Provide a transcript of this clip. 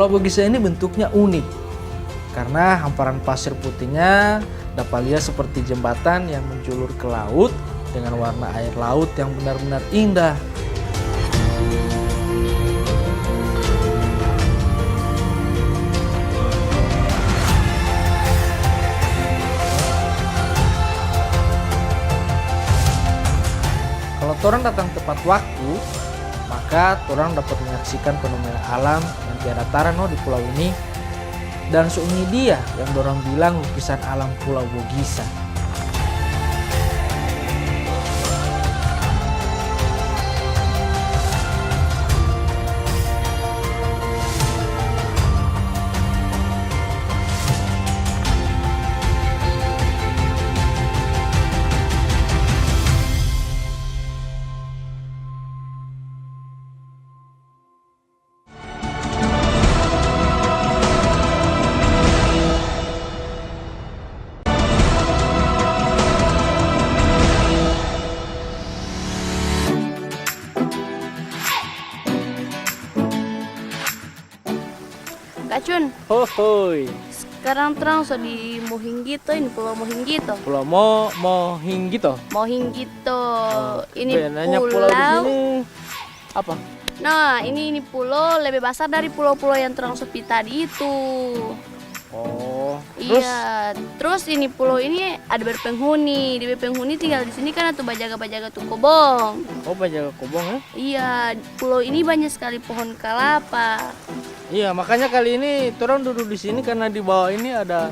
Pulau Bugisa ini bentuknya unik karena hamparan pasir putihnya dapat lihat seperti jembatan yang menjulur ke laut dengan warna air laut yang benar-benar indah. Kalau torang datang tepat waktu, maka torang dapat menyaksikan fenomena alam yang tiada tara di pulau ini. Dan ini dia yang dorang bilang lukisan alam Pulau Bugisa. Kak Cun, Hohoi, sekarang terang so di Mohinggito, ini Pulau Mohinggito. Pulau Mohinggito. Mohinggito, ini Benarnya pulau di sini apa? Nah, ini pulau lebih besar dari pulau-pulau yang terang sepi tadi itu. Oh, terus Iya, terus ini pulau ini ada berpenghuni. Di berpenghuni tinggal di sini kan atau bajaga-bajaga tuh kobong. oh Bajaga Kobong ya? Iya, pulau ini banyak sekali pohon kelapa. Iya, makanya kali ini orang duduk di sini karena di bawah ini ada